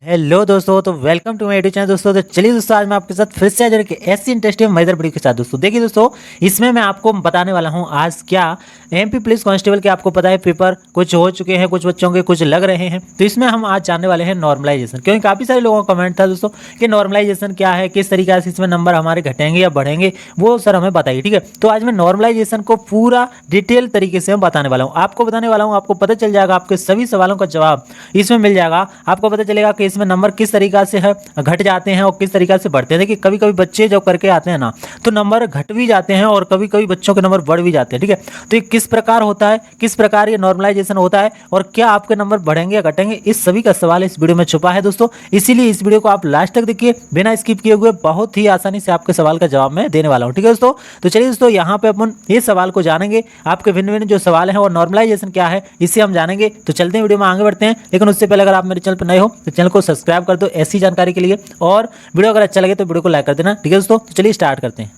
Hello दोस्तों, तो welcome to my YouTube channel. दोस्तों तो चलिए दोस्तों, आज मैं आपके साथ फिर से हाजिर कि ऐसी इंटरेस्टिंग मजेदार वीडियो के साथ। दोस्तों देखिए दोस्तों, इसमें मैं आपको बताने वाला हूं आज क्या एमपी पुलिस कांस्टेबल के आपको पता है पेपर कुछ हो चुके हैं, कुछ बच्चों के कुछ लग रहे हैं। तो इसमें हम आज जानने वाले हैं नॉर्मलाइजेशन, क्योंकि काफ़ी सारे लोगों का कमेंट था दोस्तों कि नॉर्मलाइजेशन क्या है, किस तरीके से इसमें नंबर हमारे घटेंगे या बढ़ेंगे, वो सर हमें बताइए। ठीक है, तो आज मैं नॉर्मलाइजेशन को पूरा डिटेल तरीके से बताने वाला हूँ, आपको बताने वाला हूँ। आपको पता चल जाएगा, आपके सभी सवालों का जवाब इसमें मिल जाएगा। आपको पता चलेगा कि इसमें नंबर किस तरीका से है घट जाते हैं और किस तरीका से बढ़ते हैं। देखिए कभी कभी बच्चे जब करके आते हैं ना, तो नंबर घट भी जाते हैं और कभी कभी बच्चों के नंबर बढ़ भी जाते हैं। ठीक है, तो ये किस प्रकार होता है, किस प्रकार ये नॉर्मलाइजेशन होता है और क्या आपके नंबर बढ़ेंगे या घटेंगे, इस सभी का सवाल इस वीडियो में छुपा है दोस्तों। इसीलिए इस वीडियो को आप लास्ट तक देखिए, बिना स्किप किए हुए बहुत ही आसानी से आपके सवाल का जवाब मैं देने वाला हूँ। ठीक है दोस्तों, तो चलिए दोस्तों यहाँ पे अपन इस सवाल को जानेंगे। आपके भिन्न भिन्न जो सवाल है और नॉर्मलाइजेशन क्या है इसे हम जानेंगे। तो चलते हैं, वीडियो में आगे बढ़ते हैं। लेकिन उससे पहले अगर आप मेरे चैनल पर नए हो तो चैनल को सब्सक्राइब कर दो ऐसी जानकारी के लिए, और वीडियो अगर अच्छा लगे तो वीडियो को लाइक कर देना। ठीक है दोस्तों, तो चलिए स्टार्ट करते हैं।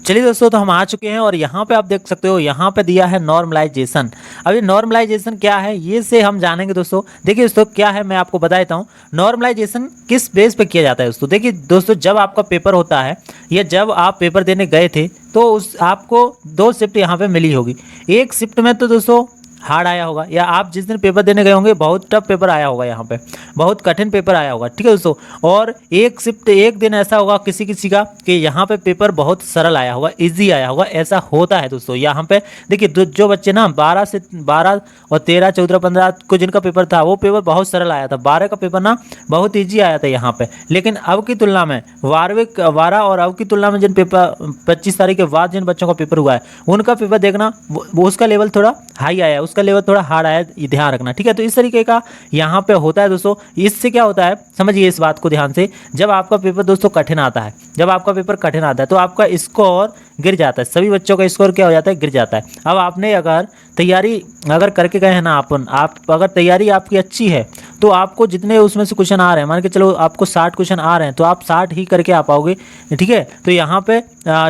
चलिए दोस्तों, तो हम आ चुके हैं और यहाँ पे आप देख सकते हो, यहाँ पे दिया है नॉर्मलाइजेशन। अब ये नॉर्मलाइजेशन क्या है ये से हम जानेंगे दोस्तों। देखिए दोस्तों क्या है, मैं आपको बता देता हूँ नॉर्मलाइजेशन किस बेस पे किया जाता है दोस्तों। देखिए दोस्तों, जब आपका पेपर होता है या जब आप पेपर देने गए थे तो उस आपको दो शिफ्ट यहाँ पे मिली होगी। एक शिफ्ट में तो दोस्तों हार्ड आया होगा, या आप जिस दिन पेपर देने गए होंगे बहुत टफ पेपर आया होगा, यहाँ पे बहुत कठिन पेपर आया होगा। ठीक है दोस्तों, और एक शिफ्ट एक दिन ऐसा होगा किसी किसी का कि यहाँ पे पेपर बहुत सरल आया होगा, इजी आया होगा। ऐसा होता है दोस्तों। यहाँ पे देखिए जो बच्चे ना 12 और 13 14 15 को जिनका पेपर था वो पेपर बहुत सरल आया था, 12 का पेपर ना बहुत ईजी आया था यहाँ पे। लेकिन अब की तुलना में 12 और अब की तुलना में जिन पेपर 25 तारीख के बाद जिन बच्चों का पेपर हुआ है उनका पेपर देखना, वो उसका लेवल थोड़ा हाई आया है, उसका लेवल थोड़ा हार्ड आया है, ये ध्यान रखना। ठीक है, तो इस तरीके का यहाँ पे होता है दोस्तों। इससे क्या होता है समझिए इस बात को ध्यान से, जब आपका पेपर दोस्तों कठिन आता है, जब आपका पेपर कठिन आता है तो आपका स्कोर गिर जाता है। सभी बच्चों का स्कोर क्या हो जाता है, गिर जाता है। अब आपने अगर तैयारी अगर करके गए हैं ना, आप अगर तैयारी आपकी अच्छी है तो आपको जितने उसमें से क्वेश्चन आ रहे हैं, मान के चलो आपको 60 क्वेश्चन आ रहे हैं तो आप 60 ही करके आ पाओगे। ठीक है, तो यहाँ पे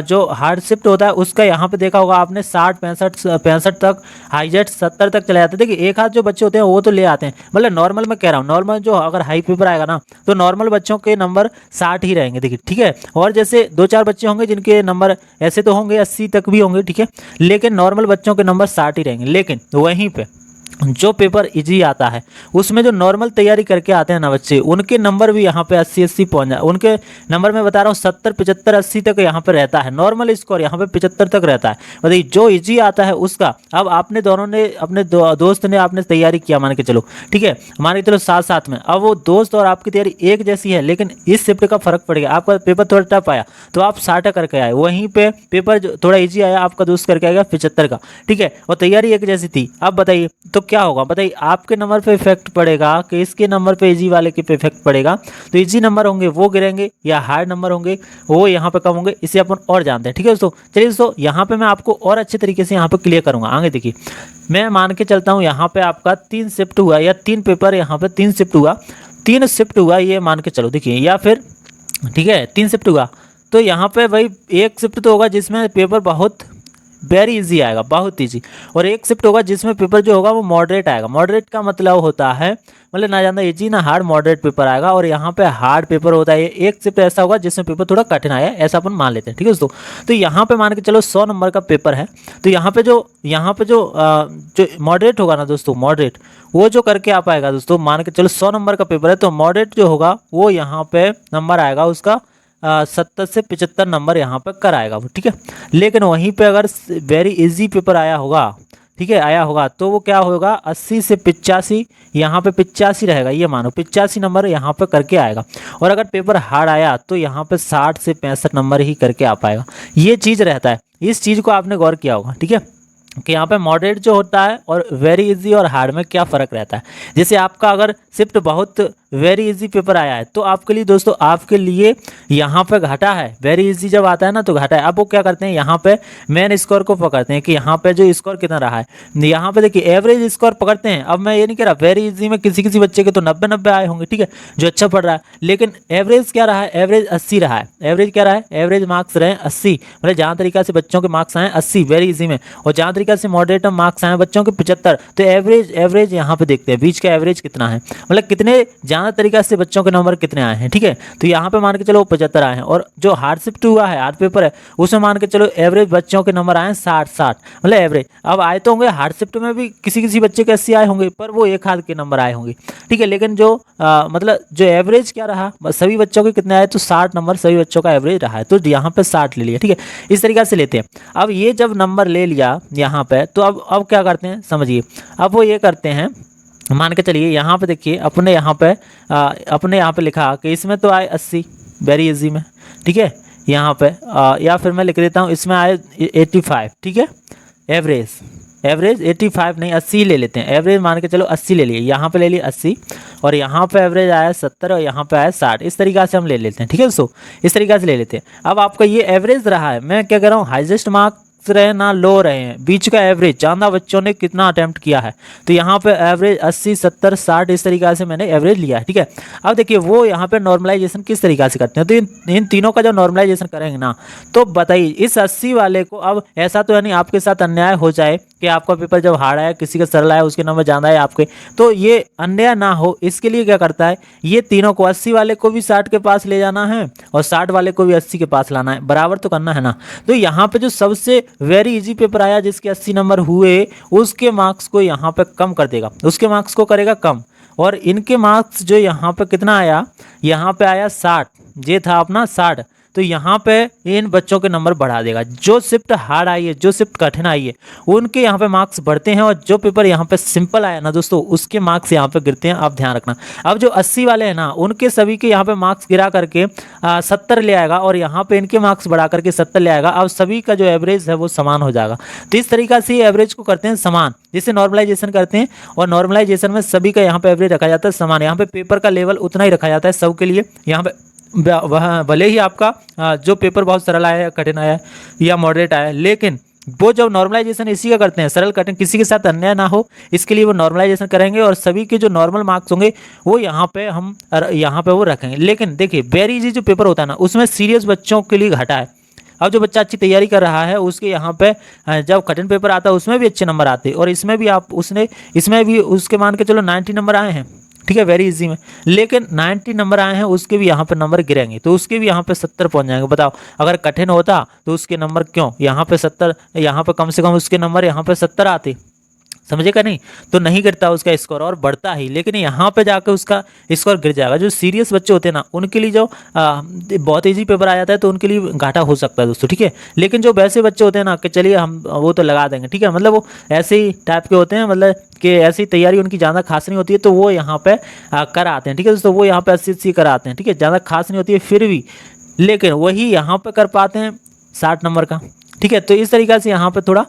जो हार्ड शिफ्ट होता है उसका यहाँ पे देखा होगा आपने 60 65 तक, हाईजेस्ट 70 तक चले जाते हैं। देखिए एक हाथ जो बच्चे होते हैं वो तो ले आते हैं, मतलब नॉर्मल में कह रहा हूँ, नॉर्मल जो अगर हाई पेपर आएगा ना तो नॉर्मल बच्चों के नंबर 60 ही रहेंगे। देखिए ठीक है, और जैसे 2-4 बच्चे होंगे जिनके नंबर ऐसे तो होंगे 80 तक भी होंगे। ठीक है, लेकिन नॉर्मल बच्चों के नंबर 60 ही रहेंगे। लेकिन वहीं पे जो पेपर इजी आता है उसमें जो नॉर्मल तैयारी करके आते हैं ना बच्चे, उनके नंबर भी यहाँ पे 80 पहुँच जाए। उनके नंबर मैं बता रहा हूँ 70 75 80 तक यहाँ पे रहता है, नॉर्मल स्कोर यहाँ पे 75 तक रहता है। बताइए जो इजी आता है उसका, अब आपने दोनों ने अपने दोस्त ने आपने तैयारी किया मान के चलो, ठीक है, मान के चलो साथ साथ में, अब वो दोस्त और आपकी तैयारी एक जैसी है, लेकिन इस शिफ्ट का फर्क पड़ गया। आपका पेपर थोड़ा टफ आया तो आप 60 करके आए, वहीं पे पेपर जो थोड़ा ईजी आया आपका दोस्त करके आएगा 75 का। ठीक है, और तैयारी एक जैसी थी। अब बताइए तो क्या होगा, बताइए आपके नंबर पे इफेक्ट पड़ेगा कि इसके नंबर पे इजी वाले के पे इफेक्ट पड़ेगा। तो इजी नंबर होंगे वो गिरेंगे या हार्ड नंबर होंगे वो यहाँ पे कम होंगे, इसे अपन और जानते हैं। ठीक है दोस्तों, चलिए दोस्तों यहाँ पे मैं आपको और अच्छे तरीके से यहाँ पे क्लियर करूंगा। आगे देखिए, मैं मान के चलता हूँ यहाँ पे आपका 3 शिफ्ट हुआ या 3 पेपर, यहाँ पे 3 शिफ्ट हुआ, 3 शिफ्ट हुआ ये मान के चलो। देखिए या फिर ठीक है 3 शिफ्ट हुआ तो यहाँ पे भाई एक शिफ्ट तो होगा जिसमें पेपर बहुत वेरी इजी आएगा, बहुत इजी, और एक शिफ्ट होगा जिसमें पेपर जो होगा वो मॉडरेट आएगा। मॉडरेट का मतलब होता है मतलब ना ज़्यादा इजी ना हार्ड, मॉडरेट पेपर आएगा। और यहाँ पे हार्ड पेपर होता है, एक शिफ्ट ऐसा होगा जिसमें पेपर थोड़ा कठिन आया, ऐसा अपन मान लेते हैं। ठीक है दोस्तों, तो यहाँ पे मान के चलो 100 नंबर का पेपर है, तो यहाँ पे जो मॉडरेट होगा ना दोस्तों, मॉडरेट वो जो करके आ पाएगा दोस्तों, मान के चलो 100 नंबर का पेपर है तो मॉडरेट जो होगा वो यहाँ पे नंबर आएगा उसका 70 से 75 नंबर यहाँ पर कर आएगा वो। ठीक है, लेकिन वहीं पे अगर वेरी इजी पेपर आया होगा, ठीक है आया होगा, तो वो क्या होगा 80 से 85, यहाँ पे 85 रहेगा, ये मानो 85 नंबर यहाँ पे करके आएगा। और अगर पेपर हार्ड आया तो यहाँ पे 60 से 65 नंबर ही करके आ पाएगा। ये चीज़ रहता है, इस चीज़ को आपने गौर किया होगा। ठीक है, कि यहाँ पे मॉडरेट जो होता है और वेरी इजी और हार्ड में क्या फ़र्क रहता है। जैसे आपका अगर शिफ्ट बहुत वेरी इजी पेपर आया है तो आपके लिए दोस्तों, आपके लिए यहाँ पे घाटा है। वेरी इजी जब आता है ना तो घाटा है। अब वो क्या करते हैं, यहाँ पे मेन स्कोर को पकड़ते हैं कि यहाँ पे जो स्कोर कितना रहा है, यहाँ पे देखिए एवरेज स्कोर पकड़ते हैं। अब मैं ये नहीं कह रहा वेरी इजी में किसी किसी बच्चे के तो 90 आए होंगे, ठीक है, जो अच्छा पढ़ रहा है, लेकिन एवरेज क्या रहा है, एवरेज 80 रहा है। एवरेज क्या रहा है, एवरेज मार्क्स रहे 80, मतलब जहाँ तरीका से बच्चों के मार्क्स आए 80 वेरी इजी में, और जहाँ तरीका से मॉडरेट मार्क्स आए बच्चों के 75। तो एवरेज यहाँ पे देखते हैं बीच का एवरेज कितना है, मतलब कितने जहाँ ज़्यादा तरीका से बच्चों के नंबर कितने आए हैं, ठीक है। तो यहाँ पे मान के चलो 75 आए हैं, और जो हार्ड शिफ्ट हुआ है, हार्ड पेपर है, उसमें मान के चलो एवरेज बच्चों के नंबर आए हैं 60 मतलब एवरेज। अब आए तो होंगे हार्ड शिफ्ट में भी किसी किसी बच्चे के 80 आए होंगे, पर वो एक हाथ के नंबर आए होंगे, ठीक है। लेकिन जो मतलब जो एवरेज क्या रहा, सभी बच्चों के कितने आए, तो 60 नंबर सभी बच्चों का एवरेज रहा है, तो यहाँ पे 60 ले लिया, ठीक है। इस तरीके से लेते हैं। अब ये जब नंबर ले लिया यहाँ पे, तो अब क्या करते हैं समझिए। अब वो ये करते हैं, मान के चलिए यहाँ पे देखिए, अपने यहाँ पे लिखा कि इसमें तो आए 80, वेरी इजी में, ठीक है। यहाँ पे या फिर मैं लिख देता हूँ, इसमें आए 85, ठीक है। एवरेज 85 नहीं 80 ले लेते हैं, एवरेज मान के चलो 80 ले लिए, यहाँ पे ले लिए 80, और यहाँ पे एवरेज आया 70 और यहाँ पे आया 60। इस तरीक़े से हम ले लेते हैं, ठीक है दोस्तों, इस तरीक़े से ले लेते हैं। अब आपका ये एवरेज रहा है, मैं क्या कह रहा हूँ, हाईएस्ट मार्क्स रहे ना लो रहे हैं, बीच का एवरेज, ज़्यादा बच्चों ने कितना अटेम्प्ट किया है, तो यहाँ पे एवरेज 80 70 60 इस तरीक़े से मैंने एवरेज लिया है, ठीक है। अब देखिए वो यहाँ पे नॉर्मलाइजेशन किस तरीक़े से करते हैं, तो इन तीनों का जब नॉर्मलाइजेशन करेंगे ना, तो बताइए इस 80 वाले को, अब ऐसा तो यानी आपके साथ अन्याय हो जाए कि आपका पेपर जब हार्ड आया, किसी का सरल आया, उसके नंबर ज़्यादा है आपके, तो ये अन्याय ना हो इसके लिए क्या करता है, ये तीनों को 80 वाले को भी 60 के पास ले जाना है और 60 वाले को भी 80 के पास लाना है, बराबर तो करना है ना। तो यहाँ पे जो सबसे वेरी इजी पेपर आया, जिसके 80 नंबर हुए, उसके मार्क्स को यहाँ पे कम कर देगा, उसके मार्क्स को करेगा कम, और इनके मार्क्स जो यहाँ पे कितना आया, यहाँ पे आया 60, ये था अपना 60, तो यहाँ पे इन बच्चों के नंबर बढ़ा देगा। जो शिफ्ट हार्ड आई है, जो शिफ्ट कठिन आई है, उनके यहाँ पे मार्क्स बढ़ते हैं, और जो पेपर यहाँ पे सिंपल आया ना दोस्तों, उसके मार्क्स यहाँ पे गिरते हैं, आप ध्यान रखना। अब जो 80 वाले हैं ना, उनके सभी के यहाँ पे मार्क्स गिरा करके 70 ले आएगा, और यहाँ पे इनके मार्क्स बढ़ा करके 70 ले आएगा। अब सभी का जो एवरेज है वो समान हो जाएगा। तो इस तरीका से एवरेज को करते हैं समान, जिससे नॉर्मलाइजेशन करते हैं, और नॉर्मलाइजेशन में सभी का यहाँ पे एवरेज रखा जाता है समान। यहाँ पे पेपर का लेवल उतना ही रखा जाता है सबके लिए। यहाँ पे वह भले ही आपका जो पेपर बहुत सरल आया है, कठिन आया है या मॉडरेट आया है, लेकिन वो जब नॉर्मलाइजेशन इसी का करते हैं, सरल कठिन किसी के साथ अन्याय ना हो, इसके लिए वो नॉर्मलाइजेशन करेंगे, और सभी के जो नॉर्मल मार्क्स होंगे वो यहाँ पे वो रखेंगे। लेकिन देखिए वेरी इजी जो पेपर होता है ना, उसमें सीरियस बच्चों के लिए घटा है। अब जो बच्चा अच्छी तैयारी कर रहा है, उसके यहाँ पे जब कठिन पेपर आता है उसमें भी अच्छे नंबर आते हैं, और इसमें भी उसके मान के चलो 90 नंबर आए हैं, ठीक है, वेरी इजी में। लेकिन 90 नंबर आए हैं, उसके भी यहाँ पे नंबर गिरेंगे, तो उसके भी यहाँ पे 70 पहुँच जाएंगे। बताओ अगर कठिन होता तो उसके नंबर क्यों यहाँ पे 70, यहाँ पे कम से कम उसके नंबर यहाँ पे 70 आते, समझे का नहीं, तो नहीं गिरता उसका स्कोर और बढ़ता ही। लेकिन यहाँ पे जाकर उसका स्कोर गिर जाएगा। जो सीरियस बच्चे होते हैं ना, उनके लिए जो बहुत इजी पेपर आ जाता है, तो उनके लिए घाटा हो सकता है दोस्तों, ठीक है। लेकिन जो वैसे बच्चे होते हैं ना कि चलिए हम वो तो लगा देंगे, ठीक है, मतलब वो ऐसे ही टाइप के होते हैं, मतलब कि ऐसी तैयारी उनकी ज़्यादा खास नहीं होती है, तो वो यहाँ पे कर आते हैं, ठीक है दोस्तों, वो यहाँ पे 80 कर आते हैं, ठीक है, ज़्यादा खास नहीं होती है फिर भी, लेकिन वही यहाँ पे कर पाते हैं 60 नंबर का, ठीक है। तो इस तरीक़े से यहाँ पे थोड़ा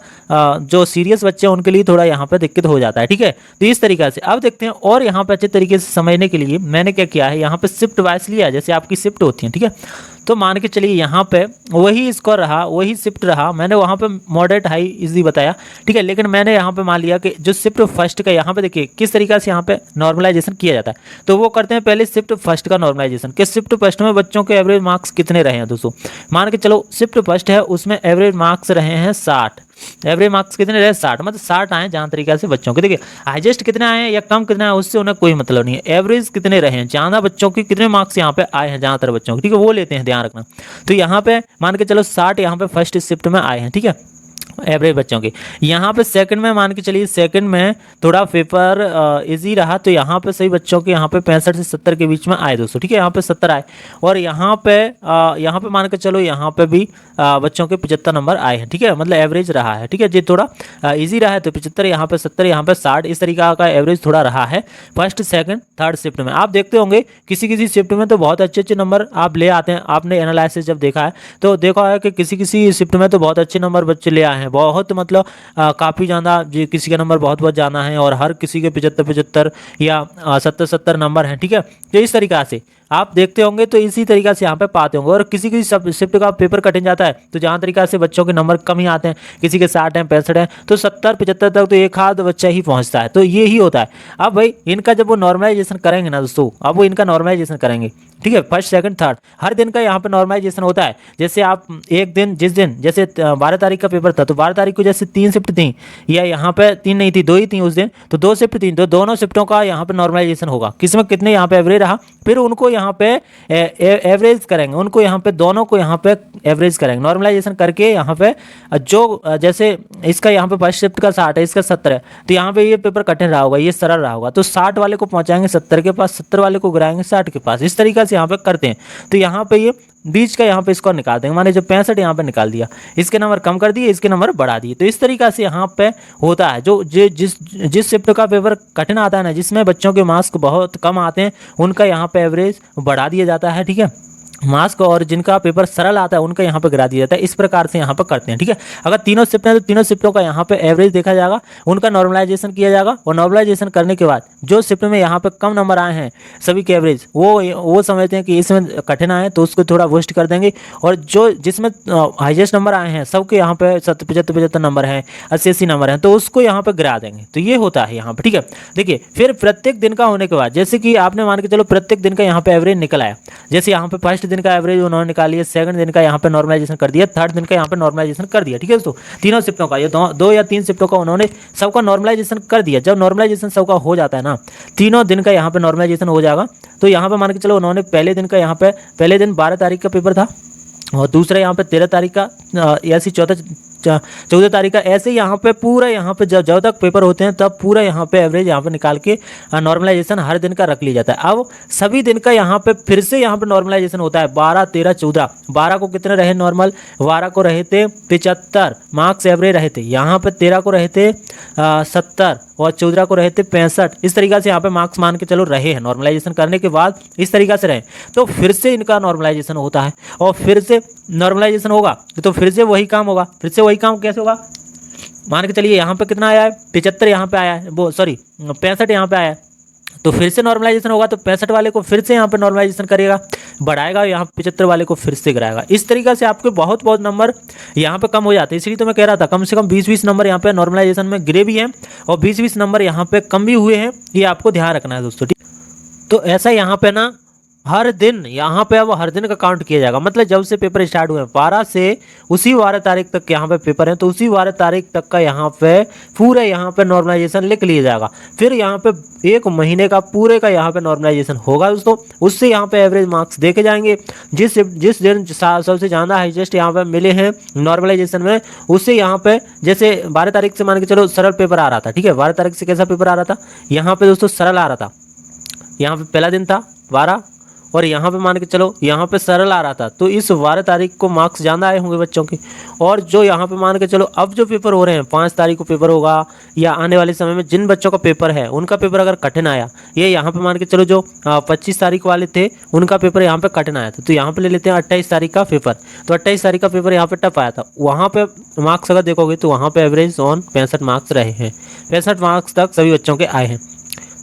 जो सीरियस बच्चे हैं उनके लिए थोड़ा यहाँ पे दिक्कत हो जाता है, ठीक है। तो इस तरीक़े से अब देखते हैं, और यहाँ पे अच्छे तरीके से समझने के लिए मैंने क्या किया है, यहाँ पे शिफ्ट वाइज लिया है, जैसे आपकी शिफ्ट होती है, ठीक है। तो मान के चलिए यहाँ पे वही स्कोर रहा, वही शिफ्ट रहा, मैंने वहाँ पे मॉडरेट हाई इजी बताया, ठीक है। लेकिन मैंने यहाँ पे मान लिया कि जो शिफ्ट फर्स्ट का, यहाँ पे देखिए किस तरीके से यहाँ पे नॉर्मलाइजेशन किया जाता है। तो वो करते हैं पहले शिफ्ट फर्स्ट का नॉर्मलाइजेशन, कि शिफ्ट फर्स्ट में बच्चों के एवरेज मार्क्स कितने रहे हैं दोस्तों। मान के चलो शिफ्ट फर्स्ट है, उसमें एवरेज मार्क्स रहे हैं 60, एवरेज मार्क्स कितने रहे 60, मतलब 60 आए जहाँ तरीके से बच्चों के। देखिए हाईएस्ट कितने आए हैं या कम कितने आए उससे उन्हें कोई मतलब नहीं है, एवरेज कितने रहे हैं, ज़्यादा बच्चों के कितने मार्क्स यहाँ पे आए हैं ज़्यादातर बच्चों के, ठीक है, वो लेते हैं, ध्यान रखना। तो यहाँ पे मान के चलो 60 यहाँ पे फर्स्ट शिफ्ट में आए हैं, ठीक है, एवरेज बच्चों के। यहाँ पे सेकंड में मान के चलिए, सेकंड में थोड़ा पेपर इजी रहा, तो यहाँ पे सही बच्चों के यहाँ पे 65 से 70 के बीच में आए दोस्तों, ठीक है, यहाँ पे 70 आए, और यहाँ पे मान के चलो यहाँ पे भी बच्चों के 75 नंबर आए हैं, ठीक है, मतलब एवरेज रहा है, ठीक है, ये थोड़ा इजी रहा है, तो 75 यहाँ पे 70 यहाँ पे 60 इस तरीका का एवरेज थोड़ा रहा है फर्स्ट सेकंड थर्ड शिफ्ट में। आप देखते होंगे किसी किसी शिफ्ट में तो बहुत अच्छे अच्छे नंबर आप ले आते हैं, आपने एनालिसिस जब देखा है तो देखा है कि किसी किसी शिफ्ट में तो बहुत अच्छे नंबर बच्चे ले आए हैं, बहुत मतलब काफ़ी ज़्यादा, किसी का नंबर बहुत बहुत ज़्यादा है, और हर किसी के 75 या 70 नंबर हैं, ठीक है। तो इस तरीक़ा से आप देखते होंगे तो इसी तरीका से यहाँ पे पाते होंगे। और किसी किसी सब शिफ्ट का पेपर कठिन जाता है तो जहाँ तरीका से बच्चों के नंबर कम ही आते हैं, किसी के 60 हैं 65 हैं, तो 70-75 तक तो एक आध बच्चा ही पहुँचता है। तो ये ही होता है। अब भाई इनका जब वो नॉर्मलाइजेशन करेंगे ना दोस्तों, अब वो इनका नॉर्मलाइजेशन करेंगे, ठीक है, फर्स्ट सेकंड थर्ड हर दिन का यहाँ पे नॉर्मलाइजेशन होता है। जैसे आप एक दिन जिस दिन जैसे 12 तारीख का पेपर था तो 12 तारीख को जैसे 3 शिफ्ट थी, या यहाँ पे 3 नहीं थी 2 ही थी उस दिन, तो 2 शिफ्ट थी, तो दोनों शिफ्टों का यहाँ पे नॉर्मलाइजेशन होगा, किसमें कितने यहाँ पे एवरेज रहा, फिर उनको यहाँ पे एवरेज करेंगे, उनको यहाँ पे दोनों को यहाँ पे एवरेज करेंगे नॉर्मलाइजेशन करके। यहाँ पे जो जैसे इसका यहाँ पे फर्स्ट शिफ्ट का 60 है, इसका 70 है, तो यहाँ पे ये पेपर कठिन रहा होगा, ये सरल रहा होगा, तो 60 वाले को पहुँचाएंगे 70 के पास, 70 वाले को गिराएंगे 60 के पास, इस तरीका से यहाँ पे करते हैं। तो यहाँ पे ये बीच का यहाँ पे स्कोर निकाल देंगे, माने जब 65 यहाँ पे निकाल दिया, इसके नंबर कम कर दिए, इसके नंबर बढ़ा दिए, तो इस तरीका से यहाँ पे होता है। जो जिस शिफ्ट का पेपर कठिन आता है ना, जिसमें बच्चों के मार्क्स बहुत कम आते हैं, उनका यहाँ पे एवरेज बढ़ा दिया जाता है, ठीक है, मार्क्स को, और जिनका पेपर सरल आता है उनका यहाँ पे गिरा दिया जाता है। इस प्रकार से यहाँ पे करते हैं, ठीक है। अगर तीनों शिफ्ट हैं तो तीनों शिफ्टों का यहाँ पे एवरेज देखा जाएगा, उनका नॉर्मलाइजेशन किया जाएगा, और नॉर्मलाइजेशन करने के बाद जो शिफ्ट में यहाँ पे कम नंबर आए हैं सभी के एवरेज, वो समझते हैं कि इसमें कठिन आए तो उसको थोड़ा बूस्ट कर देंगे, और जो जिसमें हाईएस्ट नंबर आए हैं सबके यहाँ पे 75 नंबर हैं, 80 नंबर हैं, तो उसको यहाँ पे गिरा देंगे। तो ये होता है यहाँ पे, ठीक है। देखिए फिर प्रत्येक दिन का होने के बाद, जैसे कि आपने मान के चलो प्रत्येक दिन का यहाँ पे एवरेज निकल आया, जैसे यहाँ पे फर्स्ट दिन का एवरेज उन्होंने निकाल लिया, सेकंड दिन का यहाँ पे नॉर्मलाइजेशन कर दिया, थर्ड दिन का यहाँ पे नॉर्मलाइजेशन कर दिया, ठीक है दोस्तों। तीनों शिफ्टों का, ये दो या 3 शिफ्टों का उन्होंने सबका नॉर्मलाइजेशन कर दिया। जब नॉर्मलाइजेशन सबका हो जाता है ना, तीनों दिन का यहाँ पे नॉर्मलाइजेशन हो जाएगा, तो यहाँ पे मान के चलो उन्होंने पहले दिन का यहाँ पे पहले दिन 12 तारीख का पेपर था, और दूसरा यहाँ पे 13 तारीख का, ऐसी 14 तारीख का, ऐसे यहाँ पे पूरा यहाँ पे जब तक पेपर होते हैं तब पूरा यहाँ पे एवरेज यहाँ पे निकाल के नॉर्मलाइजेशन हर दिन का रख लिया जाता है। अब सभी दिन का यहाँ पे फिर से यहाँ पे नॉर्मलाइजेशन होता है। 12, 13, 14, 12 को कितने रहे नॉर्मल, 12 को रहे थे 75 मार्क्स एवरेज रहे थे, यहाँ पे 13 को रहे थे 70, और 14 को रहे थे 65। इस तरीका से यहाँ पे मार्क्स मान के चलो रहे हैं, नॉर्मलाइजेशन करने के बाद इस तरीका से रहे, तो फिर से इनका नॉर्मलाइजेशन होता है, और फिर से नॉर्मलाइजेशन होगा तो फिर से वही काम होगा। फिर से वही काम कैसे होगा, मान के चलिए यहाँ पे कितना आया है, 75 यहाँ पे आया है, वो सॉरी 65 यहाँ पे आया है, तो फिर से नॉर्मलाइजेशन होगा, तो 65 वाले को फिर से यहाँ पे नॉर्मलाइजेशन करेगा, बढ़ाएगा, यहाँ 75 वाले को फिर से गिराएगा। इस तरीका से आपके बहुत नंबर यहाँ पे कम हो जाते हैं। इसलिए तो मैं कह रहा था कम से कम 20-20 नंबर यहाँ पे नॉर्मलाइजेशन में गिरे भी हैं, और 20-20 नंबर यहाँ पे कम भी हुए हैं, ये आपको ध्यान रखना है दोस्तों, ठीक। तो ऐसा यहाँ पे ना हर दिन यहाँ पे अब हर दिन का काउंट किया जाएगा, मतलब जब से पेपर स्टार्ट हुए 12 से उसी 12 तारीख तक यहाँ पे पेपर है, तो उसी 12 तारीख तक का यहाँ पे पूरे यहाँ पे नॉर्मलाइजेशन लिख लिया जाएगा। फिर यहाँ पे 1 महीने का पूरे का यहाँ पे नॉर्मलाइजेशन होगा दोस्तों, उससे यहाँ पे एवरेज मार्क्स देखे जाएंगे। जिस दिन सबसे ज़्यादा हाईएस्ट यहाँ पे मिले हैं नॉर्मलाइजेशन में, उससे यहाँ पे जैसे 12 तारीख से मान के चलो सरल पेपर आ रहा था, ठीक है। 12 तारीख से कैसा पेपर आ रहा था, यहाँ पे दोस्तों सरल आ रहा था, यहाँ पे पहला दिन था 12, और यहाँ पे मान के चलो यहाँ पे सरल आ रहा था, तो इस 12 तारीख को मार्क्स ज़्यादा आए होंगे बच्चों के। और जो यहाँ पे मान के चलो अब जो पेपर हो रहे हैं 5 तारीख को पेपर होगा, या आने वाले समय में जिन बच्चों का पेपर है उनका पेपर अगर कठिन आया, ये यहाँ पे मान के चलो जो 25 तारीख वाले थे उनका पेपर यहाँ पे कठिन आया था, तो यहाँ पे ले लेते हैं 28 तारीख का पेपर। तो 28 तारीख का पेपर यहाँ पे टफ आया था, वहाँ पे मार्क्स अगर देखोगे तो वहाँ पे एवरेज ऑन 65 मार्क्स रहे हैं, 65 मार्क्स तक सभी बच्चों के आए हैं।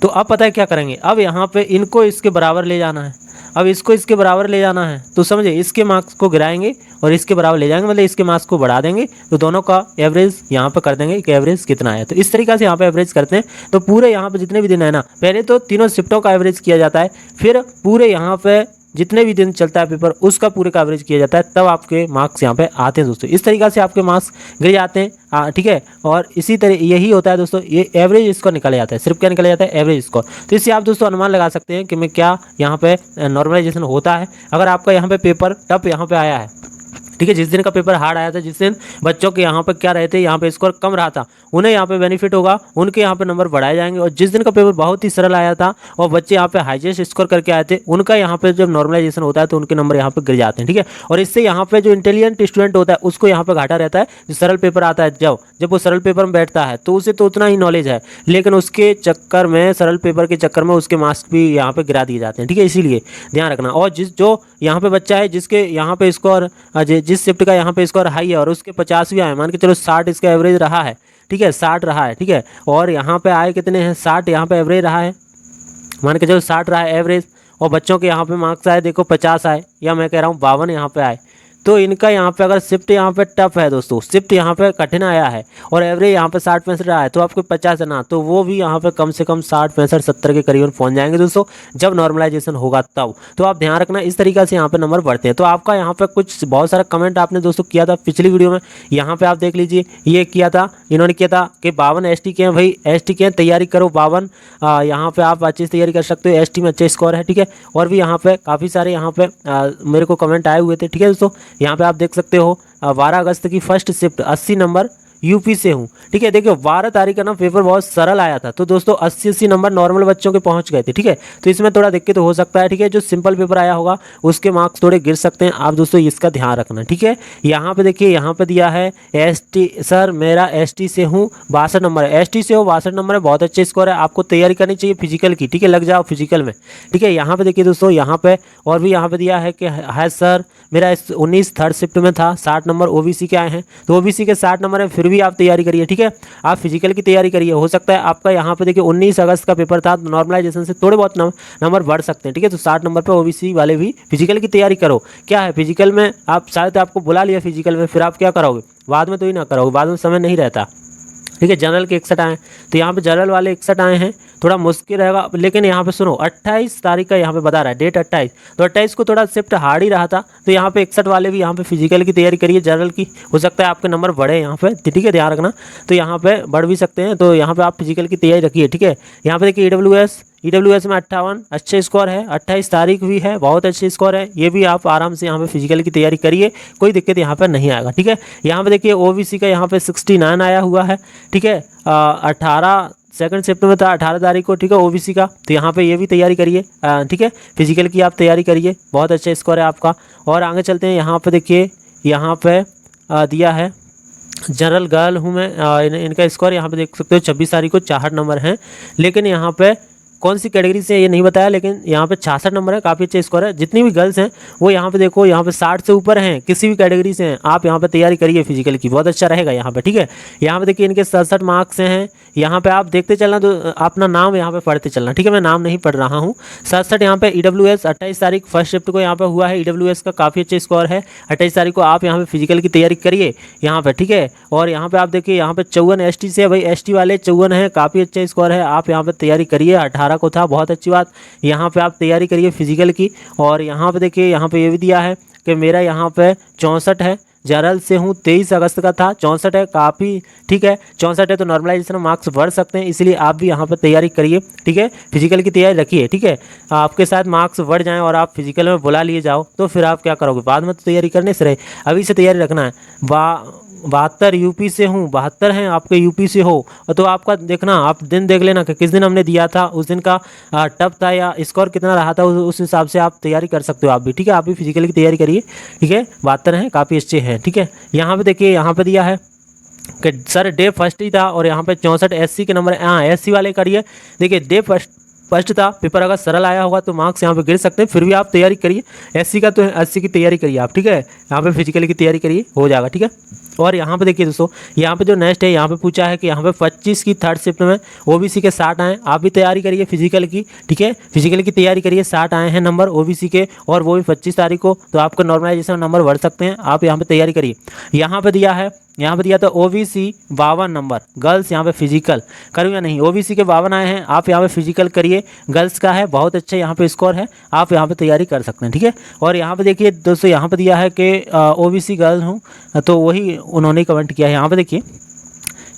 तो अब पता है क्या करेंगे, अब यहाँ पे इनको इसके बराबर ले जाना है, अब इसको इसके बराबर ले जाना है, तो समझे इसके मार्क्स को गिराएंगे और इसके बराबर ले जाएंगे, मतलब इसके मार्क्स को बढ़ा देंगे, तो दोनों का एवरेज यहाँ पे कर देंगे कि एवरेज कितना है। तो इस तरीके से यहाँ पे एवरेज करते हैं। तो पूरे यहाँ पे जितने भी दिन है ना, पहले तो तीनों शिफ्टों का एवरेज किया जाता है, फिर पूरे यहाँ पे जितने भी दिन चलता है पेपर उसका पूरे का एवरेज किया जाता है, तब आपके मार्क्स यहाँ पे आते हैं दोस्तों। इस तरीक़े से आपके मार्क्स गिर जाते हैं, ठीक है। और इसी तरह यही होता है दोस्तों, ये एवरेज स्कोर निकाला जाता है, सिर्फ क्या निकाला जाता है, एवरेज स्कोर। तो इससे आप दोस्तों अनुमान लगा सकते हैं कि मैं क्या यहाँ पे नॉर्मलाइजेशन होता है। अगर आपका यहाँ पे पेपर टफ यहाँ पे आया है, ठीक है, जिस दिन का पेपर हार्ड आया था, जिस दिन बच्चों के यहाँ पर क्या रहे थे, यहाँ पे स्कोर कम रहा था, उन्हें यहाँ पे बेनिफिट होगा, उनके यहाँ पे नंबर बढ़ाए जाएंगे। और जिस दिन का पेपर बहुत ही सरल आया था और बच्चे यहाँ पे हाईएस्ट स्कोर करके आए थे, उनका यहाँ पे जब नॉर्मलाइजेशन होता है तो उनके नंबर यहाँ पे गिर जाते हैं, ठीक है। और इससे यहाँ पे जो इंटेलिजेंट स्टूडेंट होता है उसको यहाँ पे घाटा रहता है। जो सरल पेपर आता है, जब वो सरल पेपर में बैठता है तो उसे तो उतना ही नॉलेज है, लेकिन उसके चक्कर में, सरल पेपर के चक्कर में उसके मार्क्स भी यहाँ पे गिरा दिए जाते हैं, ठीक है। इसीलिए ध्यान रखना। और जो यहाँ पे बच्चा है जिसके यहाँ पे स्कोर, जिस शिफ्ट का यहाँ पे स्कोर हाई है और उसके 50 भी आए, मान के चलो 60 इसका एवरेज रहा है, ठीक है, 60 रहा है, ठीक है। और यहाँ पे आए कितने हैं, 60 यहाँ पे एवरेज रहा है, मान के चलो 60 रहा है एवरेज, और बच्चों के यहाँ पे मार्क्स आए देखो 50 आए, या मैं कह रहा हूँ 52 यहाँ पे आए। तो इनका यहाँ पे अगर शिफ्ट यहाँ पे टफ है दोस्तों, शिफ्ट यहाँ पे कठिन आया है और एवरेज यहाँ पे 60-65 आया है, तो आपको 50 है ना, तो वो भी यहाँ पे कम से कम 60-65-70 के करीब पहुंच जाएंगे दोस्तों, जब नॉर्मलाइजेशन होगा तब। तो आप ध्यान रखना, इस तरीके से यहाँ पे नंबर बढ़ते हैं। तो आपका यहाँ पे कुछ बहुत सारा कमेंट आपने दोस्तों किया था पिछली वीडियो में, यहाँ पे आप देख लीजिए, ये किया था, इन्होंने किया था कि 52 ST के हैं भाई, ST के हैं तैयारी करो 52, यहाँ पे आप अच्छी तैयारी कर सकते हो, ST में अच्छे स्कोर है, ठीक है। और भी यहाँ पे काफ़ी सारे यहाँ पे मेरे को कमेंट आए हुए थे, ठीक है दोस्तों। यहाँ पे आप देख सकते हो 12 अगस्त की फर्स्ट शिफ्ट 80 नंबर यूपी से हूँ, ठीक है। देखिए 12 तारीख का ना पेपर बहुत सरल आया था, तो दोस्तों 80-80 नंबर नॉर्मल बच्चों के पहुंच गए थे, ठीक है। तो इसमें थोड़ा दिक्कत तो हो सकता है, ठीक है। जो सिंपल पेपर आया होगा उसके मार्क्स थोड़े गिर सकते हैं, आप दोस्तों इसका ध्यान रखना, ठीक है। यहाँ पे देखिए, यहाँ पे दिया है ST, सर मेरा ST से हूँ 62 नंबर है, ST से हो 62 नंबर है, बहुत अच्छे स्कोर है, आपको तैयारी करनी चाहिए फिजिकल की, ठीक है, लग जाओ फिजिकल में, ठीक है। यहाँ पे देखिए दोस्तों, यहाँ पे और भी यहाँ पे दिया है कि है सर मेरा 19 थर्ड शिफ्ट में था, 60 नंबर OBC के आए हैं, तो OBC के 60 नंबर है, फिर भी आप तैयारी करिए, ठीक है। आप फिजिकल की तैयारी करिए, हो सकता है आपका यहाँ पे देखिए 19 अगस्त का पेपर था, नॉर्मलाइजेशन से थोड़े बहुत नंबर बढ़ सकते हैं, ठीक है। तो 60 नंबर पे OBC वाले भी फिजिकल की तैयारी करो। क्या है फिजिकल में, आप शायद आपको बुला लिया फिजिकल में, फिर आप क्या करोगे बाद में, तो ही ना करोगे, बाद में समय नहीं रहता, ठीक है। जनरल के 61 आए, तो यहाँ पे जनरल वाले 61 आए हैं, थोड़ा मुश्किल रहेगा। लेकिन यहाँ पे सुनो 28 तारीख का यहाँ पे बता रहा है डेट 28, तो 28 को थोड़ा शिफ्ट हार्ड ही रहा था, तो यहाँ पे 61 वाले भी यहाँ पे फिजिकल की तैयारी करिए, जनरल की, हो सकता है आपके नंबर बढ़े यहाँ पे, ठीक है, ध्यान रखना। तो यहाँ पे बढ़ भी सकते हैं, तो यहाँ पे आप फिजिकल की तैयारी रखिए, ठीक है। यहाँ पे देखिए EWS में 58 अच्छे स्कोर है, 28 तारीख भी है, बहुत अच्छे स्कोर है, ये भी आप आराम से यहाँ पे फिजिकल की तैयारी करिए, कोई दिक्कत यहाँ पे नहीं आएगा, ठीक है। यहाँ पे देखिए OBC का यहाँ पे 69 आया हुआ है, ठीक है। 18 सेकंड शिफ्ट में था 18 तारीख को, ठीक है, OBC का, तो यहाँ पे ये भी तैयारी करिए, ठीक है, फिजिकल की आप तैयारी करिए, बहुत अच्छा स्कोर है आपका। और आगे चलते हैं, यहाँ पे देखिए, यहाँ पे दिया है जनरल गर्ल हूँ मैं, इनका स्कोर यहाँ पे देख सकते हो 26 तारीख को 64 नंबर हैं, लेकिन यहाँ पे कौन सी कैटेगरी से ये नहीं बताया, लेकिन यहाँ पे 66 नंबर है, काफ़ी अच्छा स्कोर है। जितनी भी गर्ल्स हैं वो यहाँ पे देखो, यहाँ पे 60 से ऊपर हैं, किसी भी कैटेगरी से हैं, आप यहाँ पे तैयारी करिए फिजिकल की, बहुत अच्छा रहेगा यहाँ पे, ठीक है। यहाँ पे देखिए इनके 67 मार्क्स हैं, यहाँ पे आप देखते चलना, तो अपना नाम यहाँ पे पढ़ते चलना, ठीक है, मैं नाम नहीं पढ़ रहा हूँ। 67 यहाँ पे EWS 28 तारीख फर्स्ट शिफ्ट को यहाँ पे हुआ है, EWS का काफ़ी अच्छा स्कोर है, 28 तारीख को आप यहाँ पे फिजिकल की तैयारी करिए यहाँ पे, ठीक है। और यहाँ पे आप देखिए, यहाँ पे 54 ST से है भाई, ST वाले 54 हैं, काफ़ी अच्छा स्कोर है, आप यहाँ पे तैयारी करिए। 18 को था, बहुत अच्छी बात, यहाँ पे आप तैयारी करिए फिजिकल की। और यहाँ पे देखिए, यहाँ पे ये भी दिया है कि मेरा यहाँ पे 64 है, जनरल से हूँ, 23 अगस्त का था, 64 है, काफ़ी ठीक है, 64 है, तो नॉर्मलाइजेशन मार्क्स बढ़ सकते हैं, इसलिए आप भी यहाँ पर तैयारी करिए, ठीक है, फिजिकल की तैयारी रखिए, ठीक है। आपके साथ मार्क्स बढ़ जाएं और आप फिजिकल में बुला लिए जाओ, तो फिर आप क्या करोगे बाद में, तो तैयारी करने से रहे, अभी से तैयारी रखना है। 72 यूपी से हूँ, 72 हैं आपके यूपी से हो, तो आपका देखना, आप दिन देख लेना कि किस दिन हमने दिया था, उस दिन का टफ था या स्कोर कितना रहा था, उस हिसाब से आप तैयारी कर सकते हो आप भी, ठीक है। आप भी फिजिकल की तैयारी करिए, ठीक है। 72 हैं, काफ़ी अच्छे हैं, ठीक है। यहाँ पे देखिए, यहाँ पे दिया है कि सर डे फर्स्ट ही था, और यहाँ पे 64 SC के नंबर, हाँ SC वाले करिए। देखिए डे फर्स्ट था, पेपर अगर सरल आया होगा तो मार्क्स यहाँ पे गिर सकते हैं, फिर भी आप तैयारी करिए। SC का तो 80 की तैयारी करिए आप, ठीक है। यहाँ पे फिजिकल की तैयारी करिए, हो जाएगा, ठीक है। और यहाँ पे देखिए दोस्तों, यहाँ पे जो नेक्स्ट है, यहाँ पे पूछा है कि यहाँ पे 25 की थर्ड शिफ्ट में OBC के 60 आए, आप भी तैयारी करिए फिजिकल की, ठीक है, फिजिकल की तैयारी करिए। 60 आए हैं नंबर OBC के, और वो भी 25 तारीख को, तो आपका नॉर्मलाइजेशन नंबर बढ़ सकते हैं, आप यहाँ पे तैयारी करिए। यहाँ पे दिया है, यहाँ पे दिया था OBC 52 नंबर, गर्ल्स यहाँ पे फिजिकल करूँ या नहीं, OBC के 52 आए हैं, आप यहाँ पे फिजिकल करिए, गर्ल्स का है, बहुत अच्छा यहाँ पे स्कोर है, आप यहाँ पे तैयारी कर सकते हैं, ठीक है। और यहाँ पे देखिए दोस्तों, यहाँ पे दिया है कि OBC गर्ल हूँ, तो वही उन्होंने कमेंट किया है। यहाँ पे देखिए,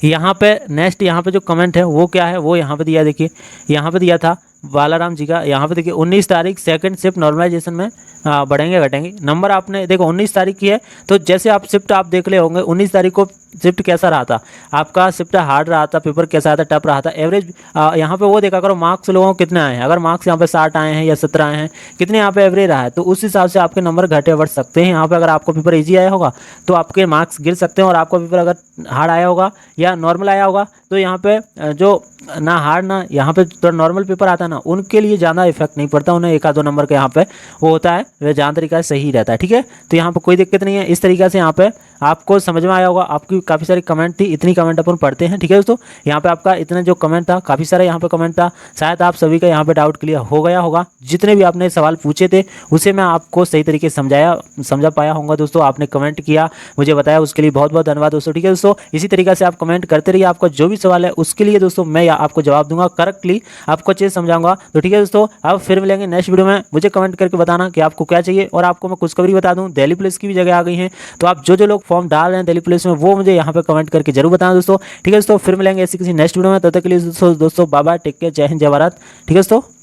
यहाँ पे नेक्स्ट यहाँ पे जो कमेंट है वो क्या है, वो यहाँ पे दिया, देखिए यहाँ पे दिया था बालाराम जी का। यहाँ पे देखिए 19 तारीख सेकंड शिफ्ट नॉर्मलाइजेशन में बढ़ेंगे घटेंगे, नंबर आपने देखो 19 तारीख की है, तो जैसे आप शिफ्ट आप देख ले होंगे 19 तारीख को शिफ्ट कैसा रहा था आपका, शिफ्ट हार्ड रहा था, पेपर कैसा था, टफ रहा था, एवरेज यहाँ पे वो देखा करो मार्क्स लोगों को कितने आए हैं, अगर मार्क्स यहाँ पे 60 आए हैं या 17 आए हैं, कितने यहाँ पे एवरेज रहा है, तो उस हिसाब से आपके नंबर घटे बढ़ सकते हैं। यहाँ पे अगर आपको पेपर ईजी आया होगा तो आपके मार्क्स गिर सकते हैं, और आपका पेपर अगर हार्ड आया होगा या नॉर्मल आया होगा, तो यहाँ पे जो ना हार्ड ना यहाँ पे तो नॉर्मल पेपर आता है ना, उनके लिए ज़्यादा इफेक्ट नहीं पड़ता, उन्हें 1-2 नंबर का यहाँ पे वो होता है, वह जहाँ तरीका सही रहता है, ठीक है। तो यहाँ पे कोई दिक्कत नहीं है, इस तरीके से यहाँ पे आपको समझ में आया होगा। आपकी काफ़ी सारी कमेंट थी, इतनी कमेंट अपन पढ़ते हैं, ठीक है दोस्तों। यहाँ पे आपका इतना जो कमेंट था, काफ़ी सारा यहाँ पे कमेंट था, शायद आप सभी का यहाँ पे डाउट क्लियर हो गया होगा। जितने भी आपने सवाल पूछे थे उसे मैं आपको सही तरीके से समझा पाया होगा दोस्तों। आपने कमेंट किया, मुझे बताया, उसके लिए बहुत बहुत धन्यवाद दोस्तों, ठीक है दोस्तों। इसी तरीके से आप कमेंट करते रहिए, आपका जो भी सवाल है उसके लिए दोस्तों मैं आपको जवाब दूंगा, करेक्टली आपको चीज़ समझाऊंगा। तो ठीक है दोस्तों, अब फिर मिलेंगे नेक्स्ट वीडियो में। मुझे कमेंट करके बताना कि आपको क्या चाहिए। और आपको मैं खुशखबरी बता दूं, दिल्ली पुलिस की भी जगह आ गई है, तो आप जो लोग फॉर्म डाल रहे हैं दिल्ली पुलिस में वो मुझे यहाँ पे कमेंट करके जरूर बताना दोस्तों, ठीक है दोस्तों। फिर मिलेंगे ऐसी किसी नेक्स्ट वीडियो में, तब तक के लिए दोस्तों बाय बाय, टेक केयर, जय हिंद, जय भारत, ठीक है दोस्तों।